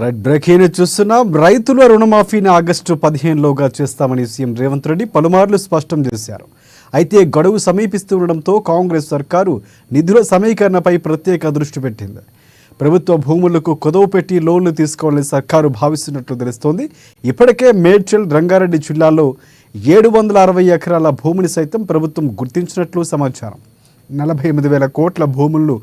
Right breaking చూస్తున్నాం. రైతుల రుణమాఫీని August 15లోగా చేస్తామని సీఎం రేవంత్ రెడ్డి పలుమార్లు స్పష్టం చేశారు. అయితే గడువు సమీపిస్తుండటంతో కాంగ్రెస్ సర్కారు నిధుల సమీకరణపై ప్రత్యేక దృష్టి పెట్టింది. ప్రభుత్వ భూములకు కొదవ పెట్టి లోన్లు తీసుకోవాలని సర్కారు భావిస్తున్నట్లు తెలుస్తోంది. ఇప్పటికే మేడ్చల్, రంగారెడ్డి జిల్లాల్లో 760 ఎకరాల భూమిని సైతం ప్రభుత్వం గుర్తించినట్లు సమాచారం. 48,000 కోట్ల భూములను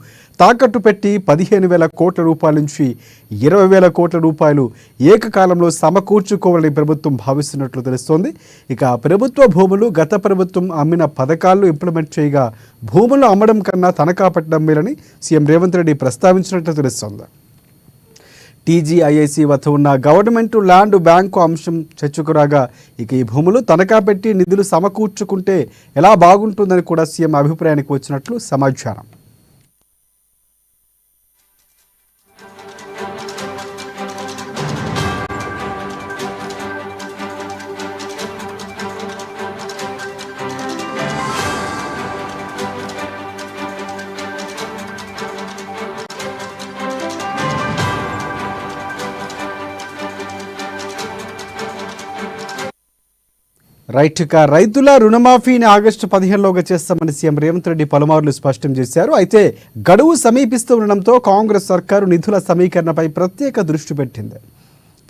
తాకట్టు పెట్టి 15,000 కోట్ల రూపాయల నుంచి 20,000 కోట్ల రూపాయలు ఏకకాలంలో సమకూర్చుకోవాలని ప్రభుత్వం భావిస్తున్నట్లు తెలుస్తోంది. ఇక ప్రభుత్వ భూములు గత ప్రభుత్వం అమ్మిన పథకాలను ఇంప్లిమెంట్ చేయగా భూములు అమ్మడం కన్నా తనఖా పెట్టడం మేలని సీఎం రేవంత్ రెడ్డి ప్రస్తావించినట్లు తెలుస్తోంది. టీజీఐఐసి వద్ద ఉన్న గవర్నమెంట్ ల్యాండ్ బ్యాంకు అంశం చర్చకు రాగా ఇక ఈ భూములు తనఖా పెట్టి నిధులు సమకూర్చుకుంటే ఎలా బాగుంటుందని కూడా సీఎం అభిప్రాయానికి వచ్చినట్లు సమాచారం. రైతుల రుణమాఫీని ఆగస్టు 15లోగా చేస్తామని సీఎం రేవంత్ రెడ్డి పలుమార్లు స్పష్టం చేశారు. అయితే గడువు సమీపిస్తూ ఉండడంతో కాంగ్రెస్ సర్కారు నిధుల సమీకరణపై ప్రత్యేక దృష్టి పెట్టింది.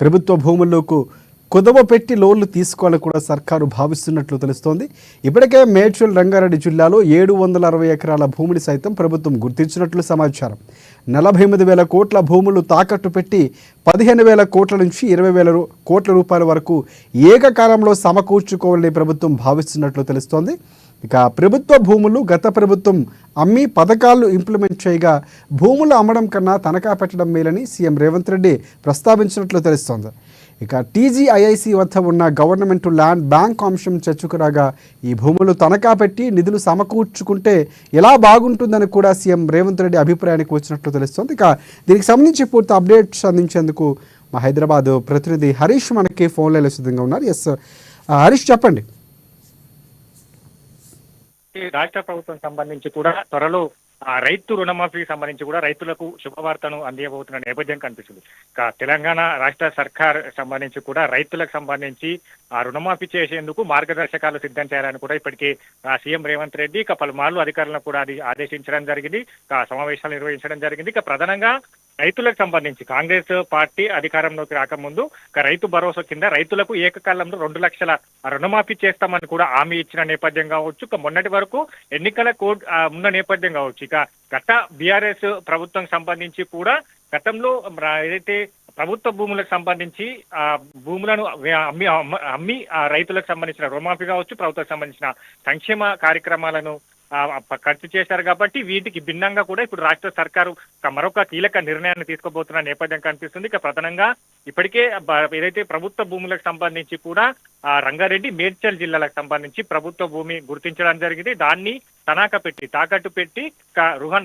ప్రభుత్వ భూములకు కుదవ పెట్టి లోన్లు తీసుకోవాలని కూడా సర్కారు భావిస్తున్నట్లు తెలుస్తోంది. ఇప్పటికే మేడ్చల్, రంగారెడ్డి జిల్లాలో 760 ఎకరాల భూమిని సైతం ప్రభుత్వం గుర్తించినట్లు సమాచారం. 48,000 కోట్ల భూములు తాకట్టు పెట్టి 15,000 కోట్ల నుంచి 20,000 కోట్ల రూపాయల వరకు ఏకకాలంలో సమకూర్చుకోవాలని ప్రభుత్వం భావిస్తున్నట్లు తెలుస్తోంది. ఇక ప్రభుత్వ భూములు గత ప్రభుత్వం అమ్మి పథకాలు ఇంప్లిమెంట్ చేయగా భూములు అమ్మడం కన్నా తనఖా పెట్టడం మేలని సీఎం రేవంత్ రెడ్డి ప్రస్తావించినట్లు తెలుస్తోంది. ఇక టీజీఐఐసి వద్ద ఉన్న గవర్నమెంట్ ల్యాండ్ బ్యాంక్ అంశం చర్చకు రాగా ఈ భూములు తనఖా పెట్టి నిధులు సమకూర్చుకుంటే ఎలా బాగుంటుందని కూడా సీఎం రేవంత్ రెడ్డి అభిప్రాయానికి వచ్చినట్లు తెలుస్తోంది. ఇక దీనికి సంబంధించి పూర్తి అప్డేట్స్ అందించేందుకు మా హైదరాబాద్ ప్రతినిధి హరీష్ మనకి ఫోన్ లైన్లో సిద్ధంగా ఉన్నారు. ఎస్ హరీష్, చెప్పండి. రాష్ట్ర ప్రభుత్వం సంబంధించి కూడా త్వరలో రైతు రుణమాఫీకి సంబంధించి కూడా రైతులకు శుభవార్తను అందియబోతున్న నేపథ్యం కనిపిస్తుంది. తెలంగాణ రాష్ట్ర సర్కార్ సంబంధించి కూడా రైతులకు సంబంధించి రుణమాఫీ చేసేందుకు మార్గదర్శకాలు సిద్ధం చేయాలని కూడా ఇప్పటికే సీఎం రేవంత్ రెడ్డి పలుమార్లు అధికారులను కూడా ఆదేశించడం జరిగింది. సమావేశాలు నిర్వహించడం జరిగింది. ప్రధానంగా రైతులకు సంబంధించి కాంగ్రెస్ పార్టీ అధికారంలోకి రాకముందు రైతు భరోసా కింద రైతులకు ఏకకాలంలో 2 లక్షల రుణమాఫీ చేస్తామని కూడా హామీ ఇచ్చిన నేపథ్యం కావచ్చు. మొన్నటి వరకు ఎన్నికల కోడ్ ఉన్న నేపథ్యం కావచ్చు. గత బీఆర్ఎస్ ప్రభుత్వం సంబంధించి కూడా గతంలో ఏదైతే ప్రభుత్వ భూములకు సంబంధించి భూములను అమ్మి రైతులకు సంబంధించిన రుణమాఫీ కావచ్చు, ప్రభుత్వానికి సంబంధించిన సంక్షేమ కార్యక్రమాలను ఖర్చు చేశారు. కాబట్టి వీటికి భిన్నంగా కూడా ఇప్పుడు రాష్ట్ర సర్కారు మరొక కీలక నిర్ణయాన్ని తీసుకోబోతున్న నేపథ్యం కనిపిస్తుంది. ఇప్పటికే ఏదైతే ప్రభుత్వ భూములకు సంబంధించి కూడా రంగారెడ్డి, మేడ్చల్ జిల్లాలకు సంబంధించి ప్రభుత్వ భూమి గుర్తించడం జరిగింది. దాన్ని తాకట్టు పెట్టి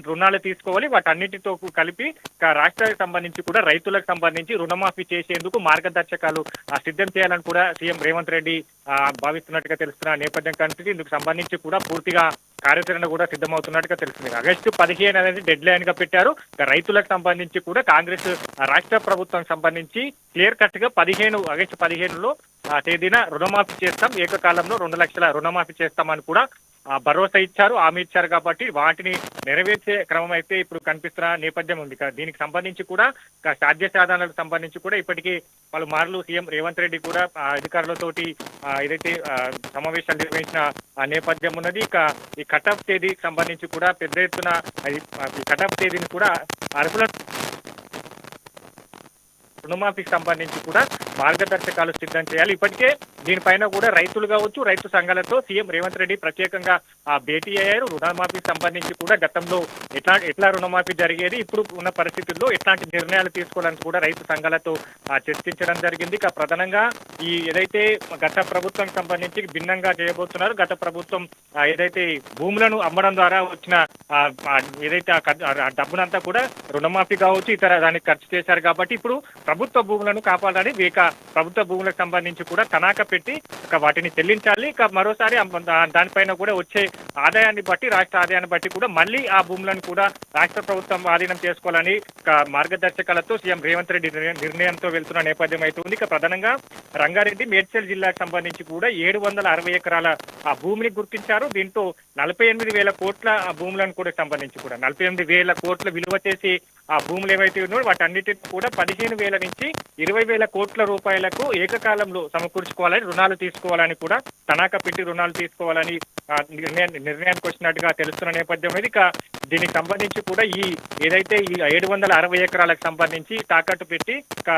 రుణాలు తీసుకోవాలి. వాటన్నిటితో కలిపి రాష్ట్రానికి సంబంధించి కూడా రైతులకు సంబంధించి రుణమాఫీ చేసేందుకు మార్గదర్శకాలు సిద్ధం చేయాలని కూడా సీఎం రేవంత్ రెడ్డి భావిస్తున్నట్టుగా తెలుస్తున్న నేపథ్యం కనిపిస్తుంది. ఇందుకు సంబంధించి కూడా పూర్తిగా కార్యాచరణ కూడా సిద్ధమవుతున్నట్టుగా తెలుస్తుంది. ఆగస్టు 15 అనేది డెడ్ లైన్ గా పెట్టారు. రైతులకు సంబంధించి కూడా కాంగ్రెస్ రాష్ట్ర ప్రభుత్వం సంబంధించి క్లియర్ కట్ గా ఆగస్టు 15లో తేదీన రుణమాఫీ చేస్తాం, ఏకకాలంలో 2 లక్షల రుణమాఫీ చేస్తామని కూడా భరోసా ఇచ్చారు, హామీ ఇచ్చారు. కాబట్టి వాటిని నెరవేర్చే క్రమం అయితే ఇప్పుడు కనిపిస్తున్న నేపథ్యం ఉంది. దీనికి సంబంధించి కూడా సాధ్య సాధనాలకు సంబంధించి కూడా ఇప్పటికీ పలుమార్లు సీఎం రేవంత్ రెడ్డి కూడా అధికారులతోటి ఏదైతే సమావేశాలు నిర్వహించిన నేపథ్యం ఉన్నది. ఈ కటాఫ్ తేదీకి సంబంధించి కూడా పెద్ద ఎత్తున కటాఫ్ తేదీని కూడా అర్హుల రుణమాఫీకి సంబంధించి కూడా మార్గదర్శకాలు సిద్ధం చేయాలి. ఇప్పటికే దీనిపైన కూడా రైతులు కావచ్చు, రైతు సంఘాలతో సీఎం రేవంత్ రెడ్డి ప్రత్యేకంగా భేటీ అయ్యారు. రుణమాఫీకి సంబంధించి కూడా గతంలో ఎట్లా రుణమాఫీ జరిగేది, ఇప్పుడు ఉన్న పరిస్థితుల్లో ఎట్లాంటి నిర్ణయాలు తీసుకోవడానికి కూడా రైతు సంఘాలతో చర్చించడం జరిగింది. ప్రధానంగా ఈ ఏదైతే గత ప్రభుత్వం సంబంధించి భిన్నంగా చేయబోతున్నారు. గత ప్రభుత్వం ఏదైతే భూములను అమ్మడం ద్వారా వచ్చిన ఏదైతే డబ్బునంతా కూడా రుణమాఫీ కావచ్చు, ఇతర దానికి ఖర్చు చేశారు. కాబట్టి ఇప్పుడు ప్రభుత్వ భూములను కాపాడాలని ప్రభుత్వ భూములకు సంబంధించి కూడా తనాఖా పెట్టి వాటిని చెల్లించాలి. మరోసారి దానిపైన కూడా వచ్చే ఆదాయాన్ని బట్టి, రాష్ట్ర ఆదాయాన్ని బట్టి కూడా మళ్ళీ ఆ భూములను కూడా రాష్ట్ర ప్రభుత్వం ఆధీనం చేసుకోవాలని మార్గదర్శకాలతో సీఎం రేవంత్ రెడ్డి నిర్ణయంతో వెళ్తున్న నేపథ్యం అయితే ఉంది. ప్రధానంగా రంగారెడ్డి, మేడ్చల్ జిల్లాకు సంబంధించి కూడా 760 ఎకరాల ఆ భూమిని గుర్తించారు. దీంతో 48,000 కోట్ల భూములను కూడా సంబంధించి కూడా 48,000 కోట్ల విలువ చేసి ఆ భూములు ఏవైతే ఉన్నాయో వాటన్నిటిని కూడా 15,000 నుంచి 20,000 కోట్ల రూపాయలకు ఏకకాలంలో సమకూర్చుకోవాలని, రుణాలు తీసుకోవాలని కూడా తనాఖా పెట్టి రుణాలు తీసుకోవాలని నిర్ణయానికి వచ్చినట్టుగా తెలుస్తున్న నేపథ్యం ఇది. దీనికి సంబంధించి కూడా ఏదైతే ఈ 760 ఎకరాలకు సంబంధించి తాకట్టు పెట్టి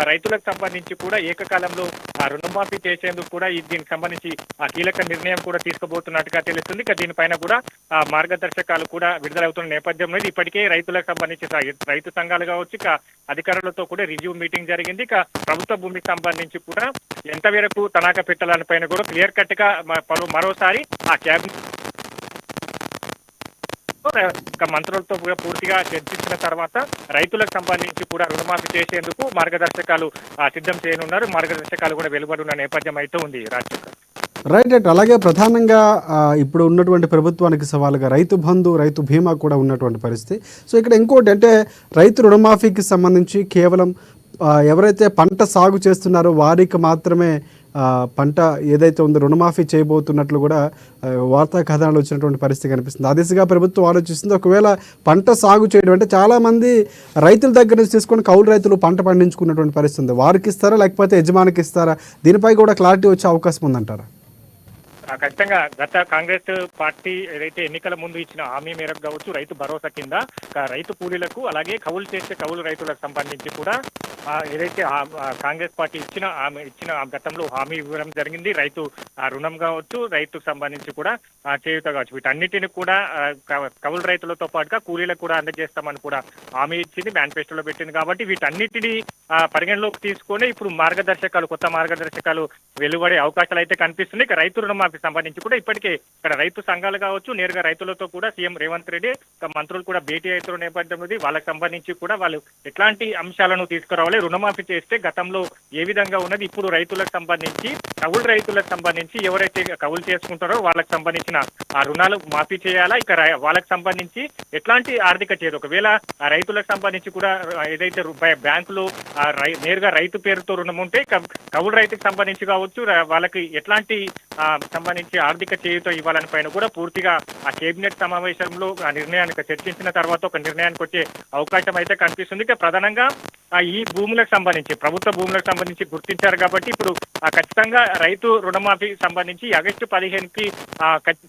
రైతులకు సంబంధించి కూడా ఏకకాలంలో రుణమాఫీ చేసేందుకు కూడా దీనికి సంబంధించి కీలక నిర్ణయం కూడా తీసుకోబోతున్నట్టుగా తెలుస్తుంది. దీనిపైన కూడా మార్గదర్శకాలు కూడా విడుదలవుతున్న నేపథ్యంలో ఇప్పటికే రైతులకు సంబంధించి రైతు సంఘాలు కావచ్చు, అధికారులతో కూడా రివ్యూ మీటింగ్ జరిగింది. ప్రభుత్వ భూమికి సంబంధించి కూడా ఎంత మేరకు తనాఖా పెట్టాలని పైన కూడా క్లియర్ కట్ గా మరోసారి ఆ క్యాబినెట్ మంత్రులతో కూడా పూర్తిగా చర్చించిన తర్వాత రైతులకు సంబంధించి కూడా రుణమాఫీ చేసేందుకు మార్గదర్శకాలు సిద్ధం చేయనున్నారు. మార్గదర్శకాలు కూడా వెలువడున్న నేపథ్యం అయితే ఉంది. రైట్. అలాగే ప్రధానంగా ఇప్పుడు ఉన్నటువంటి ప్రభుత్వానికి సవాలుగా రైతు బంధు, రైతు బీమా కూడా ఉన్నటువంటి పరిస్థితి. సో ఇక్కడ ఇంకోటి అంటే రైతు రుణమాఫీకి సంబంధించి కేవలం ఎవరైతే పంట సాగు చేస్తున్నారో వారికి మాత్రమే పంట ఏదైతే ఉందో రుణమాఫీ చేయబోతున్నట్లు కూడా వార్తా కథనాలు వచ్చినటువంటి పరిస్థితి కనిపిస్తుంది. ఆ దిశగా ప్రభుత్వం ఆలోచిస్తుంది. ఒకవేళ పంట సాగు చేయడం అంటే చాలామంది రైతుల దగ్గర నుంచి తీసుకొని కౌలు రైతులు పంట పండించుకున్నటువంటి పరిస్థితి ఉంది. వారికి ఇస్తారా లేకపోతే యజమానికి ఇస్తారా? దీనిపై కూడా క్లారిటీ వచ్చే అవకాశం ఉందంటారా? ఖచ్చితంగా గత కాంగ్రెస్ పార్టీ ఏదైతే ఎన్నికల ముందు ఇచ్చిన హామీ మేరకు కావచ్చు, రైతు భరోసా కింద రైతు కూలీలకు అలాగే కౌలు చేసే కౌలు రైతులకు సంబంధించి కూడా ఏదైతే కాంగ్రెస్ పార్టీ ఇచ్చిన గతంలో హామీ ఇవ్వడం జరిగింది. రైతు రుణం కావచ్చు, రైతుకు సంబంధించి కూడా చేయూత కావచ్చు, వీటన్నిటిని కూడా కౌలు రైతులతో పాటుగా కూలీలకు కూడా అందజేస్తామని కూడా హామీ ఇచ్చింది, మేనిఫెస్టోలో పెట్టింది. కాబట్టి వీటన్నిటిని పరిగణలోకి తీసుకొని ఇప్పుడు కొత్త మార్గదర్శకాలు వెలువడే అవకాశాలు అయితే కనిపిస్తున్నాయి. రైతు రుణమాఫీ సంబంధించి కూడా ఇప్పటికే ఇక్కడ రైతు సంఘాలు కావచ్చు, నేరుగా రైతులతో కూడా సీఎం రేవంత్ రెడ్డి మంత్రులు కూడా భేటీ అవుతున్న నేపథ్యం ఉంది. వాళ్ళకి సంబంధించి కూడా వాళ్ళు ఎట్లాంటి అంశాలను తీసుకురావాలి, రుణమాఫీ చేస్తే గతంలో ఏ విధంగా ఉన్నది, ఇప్పుడు రైతులకు సంబంధించి కౌలు రైతులకు సంబంధించి ఎవరైతే కౌలు చేసుకుంటారో వాళ్ళకి సంబంధించిన ఆ రుణాలు మాఫీ చేయాలా, ఇక వాళ్ళకి సంబంధించి ఎట్లాంటి ఆర్థిక చేదు, ఒకవేళ ఆ రైతులకు సంబంధించి కూడా ఏదైతే బ్యాంకులు నేరుగా రైతు పేరుతో రుణం ఉంటే కౌలు రైతుకు సంబంధించి కావచ్చు వాళ్ళకి ఎట్లాంటి సంబంధించి ఆర్థిక చేయూత ఇవ్వాలని పైన కూడా పూర్తిగా ఆ కేబినెట్ సమావేశంలో ఆ నిర్ణయానికి చర్చించిన తర్వాత ఒక నిర్ణయానికి వచ్చే అవకాశం అయితే కనిపిస్తుంది. ప్రధానంగా ఈ భూములకు సంబంధించి ప్రభుత్వ భూములకు సంబంధించి గుర్తించారు కాబట్టి ఇప్పుడు ఖచ్చితంగా రైతు రుణమాఫీ సంబంధించి ఆగస్టు 15కి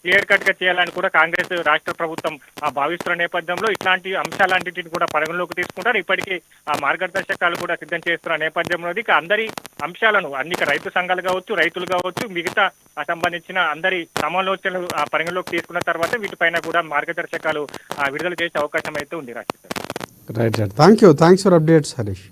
క్లియర్ కట్ గా చేయాలని కూడా కాంగ్రెస్ రాష్ట్ర ప్రభుత్వం భావిస్తున్న నేపథ్యంలో ఇట్లాంటి అంశాలన్నింటిని కూడా పరిగణలోకి తీసుకుంటారు. ఇప్పటికీ మార్గదర్శకాలు కూడా సిద్ధం చేస్తున్న నేపథ్యంలో అందరి అంశాలను అన్ని రైతు సంఘాలు కావచ్చు, రైతులు కావచ్చు, మిగతా సంబంధించిన అందరి సమాలోచనలు పరిగణలోకి తీసుకున్న తర్వాత వీటిపైన కూడా మార్గదర్శకాలు విడుదల చేసే అవకాశం అయితే ఉంది. Right. Thank you. Thanks for updates Harish.